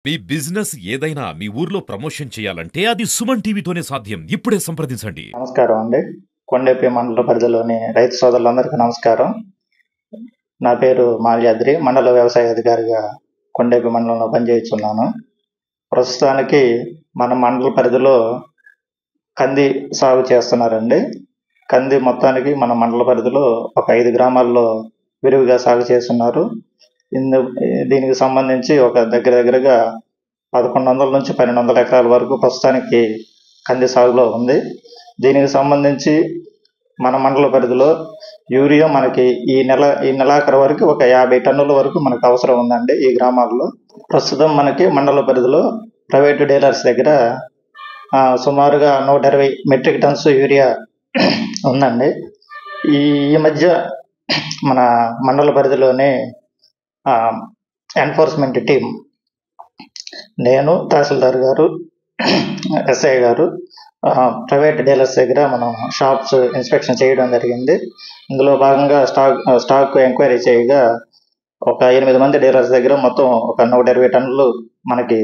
మీ business ఏదైనా మీ ఊర్లో promotion చేయాలంటే అది సుమన్ టీవీతోనే సాధ్యం. ఇప్పుడే సంప్రదించండి. నమస్కారం అండి. కొండెపి మండల పరిధిలోని రైతు సోదరులందరికీ నమస్కారం. నా పేరు మాల్యాద్రి, మండల వ్యవసాయ అధికారిగా కొండెపి మండలంలో పనిచేస్తున్నాను. ప్రస్తుతానికి మన మండల పరిధిలో కంది సాగు చేస్తున్నారండి. కంది మొత్తానికి మన మండల పరిధిలో ఒక 5 గ్రామాల్లో విరివిగా సాగు చేస్తున్నారు. దీనికి సంబంధించి ఒక దగ్గరగా 1100 నుంచి 1200 ఎకరాల వరకు ప్రస్తుతానికి కంది సాగులో ఉంది. దీనికి సంబంధించి మన మండల పరిధిలో యూరియా మనకి ఈ నెలాఖరు వరకు ఒక 50 టన్నుల వరకు మనకు అవసరం ఉందండి ఈ గ్రామాల్లో. ప్రస్తుతం మనకి మండల పరిధిలో ప్రైవేటు డీలర్స్ దగ్గర సుమారుగా 120 మెట్రిక్ టన్స్ యూరియా ఉందండి. ఈ మధ్య మన మండల పరిధిలోనే ఎన్ఫోర్స్మెంట్ టీం, నేను, తహసీల్దార్ గారు, ఎస్ఐ గారు ప్రైవేట్ డీలర్స్ దగ్గర మనం షాప్స్ ఇన్స్పెక్షన్ చేయడం జరిగింది. ఇందులో భాగంగా స్టాక్ ఎంక్వైరీ చేయగా ఒక 8 మంది డీలర్స్ దగ్గర మొత్తం ఒక 120 టన్నులు మనకి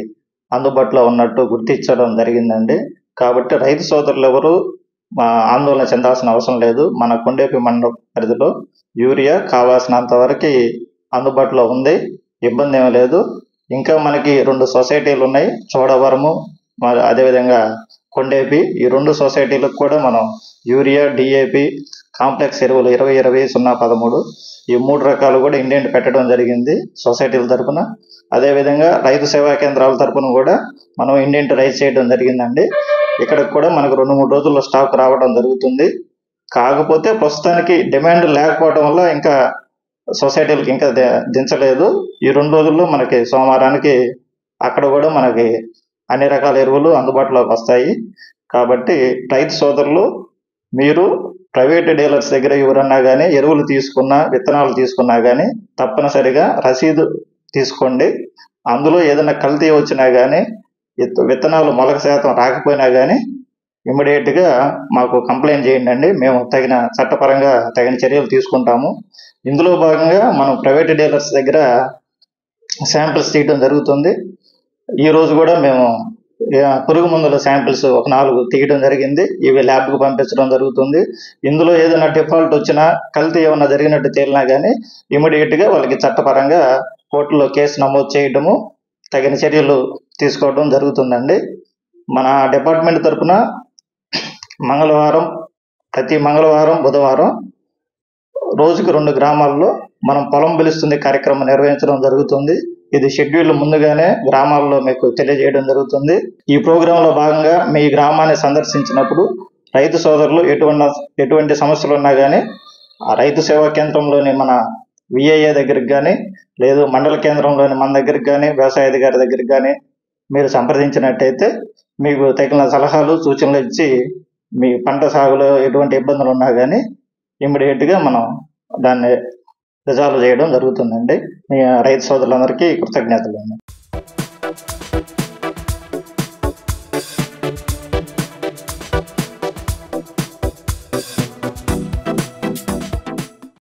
అందుబాటులో ఉన్నట్టు గుర్తించడం జరిగిందండి. కాబట్టి రైతు సోదరులు ఎవరు ఆందోళన చెందాల్సిన అవసరం లేదు. మన కొండేపి మండల పరిధిలో యూరియా కావాల్సినంత వరకు అందుబాటులో ఉంది, ఇబ్బంది ఏమీ లేదు. ఇంకా మనకి 2 సొసైటీలు ఉన్నాయి, చోడవరము అదేవిధంగా కొండేపి. ఈ 2 సొసైటీలకు కూడా మనం యూరియా, డిఏపి, కాంప్లెక్స్ ఎరువులు 20-20-0-13 ఈ 3 రకాలు కూడా ఇండియన్ పెట్టడం జరిగింది సొసైటీల తరఫున. అదేవిధంగా రైతు సేవా కేంద్రాల తరఫున కూడా మనం ఇండియన్ రైస్ చేయడం జరిగిందండి. ఇక్కడికి కూడా మనకు 2-3 రోజుల్లో స్టాక్ రావడం జరుగుతుంది. కాకపోతే ప్రస్తుతానికి డిమాండ్ లేకపోవడం వల్ల ఇంకా సొసైటీలకు ఇంకా దించలేదు. ఈ 2 రోజుల్లో మనకి సోమవారానికి అక్కడ కూడా మనకి అన్ని రకాల ఎరువులు అందుబాటులోకి వస్తాయి. కాబట్టి రైతు సోదరులు, మీరు ప్రైవేట్ డీలర్స్ దగ్గర ఎవరన్నా కానీ ఎరువులు తీసుకున్నా, విత్తనాలు తీసుకున్నా కానీ తప్పనిసరిగా రసీదు తీసుకోండి. అందులో ఏదైనా కల్తీ వచ్చినా కానీ, విత్తనాలు మొలక శాతం రాకపోయినా కానీ ఇమ్మీడియట్గా మాకు కంప్లైంట్ చేయండి. మేము చట్టపరంగా తగిన చర్యలు తీసుకుంటాము. ఇందులో భాగంగా మనం ప్రైవేట్ డీలర్స్ దగ్గర శాంపిల్స్ తీయడం జరుగుతుంది. ఈ రోజు కూడా మేము పురుగు మందుల శాంపిల్స్ ఒక 4 తీయడం జరిగింది. ఇవి ల్యాబ్కు పంపించడం జరుగుతుంది. ఇందులో ఏదైనా డిఫాల్ట్ వచ్చినా, కల్తీ ఏమైనా జరిగినట్టు తేలినా కానీ ఇమ్మీడియట్గా వాళ్ళకి చట్టపరంగా కోర్టులో కేసు నమోదు చేయడము, తగిన చర్యలు తీసుకోవడం జరుగుతుందండి. మన డిపార్ట్మెంట్ తరఫున ప్రతి మంగళవారం, బుధవారం రోజుకు 2 గ్రామాల్లో మనం పొలం పిలుస్తుంది కార్యక్రమం నిర్వహించడం జరుగుతుంది. ఇది షెడ్యూల్ ముందుగానే గ్రామాల్లో మీకు తెలియజేయడం జరుగుతుంది. ఈ ప్రోగ్రాంలో భాగంగా మీ గ్రామాన్ని సందర్శించినప్పుడు రైతు సోదరులు ఎటువంటి సమస్యలు ఉన్నా కానీ ఆ రైతు సేవా కేంద్రంలోని మన విఏఏ దగ్గరికి కానీ, లేదు మండల కేంద్రంలోని మన దగ్గరికి కానీ, వ్యవసాయ అధికారి దగ్గరికి కానీ మీరు సంప్రదించినట్టయితే మీకు తగిన సలహాలు, సూచనలు ఇచ్చి మీ పంట సాగులో ఎటువంటి ఇబ్బందులు ఉన్నా కానీ ఇమ్మీడియట్గా మనం దాన్ని రిజాల్వ్ చేయడం జరుగుతుందండి. మీ రైతు సోదరులందరికీ కృతజ్ఞతలు.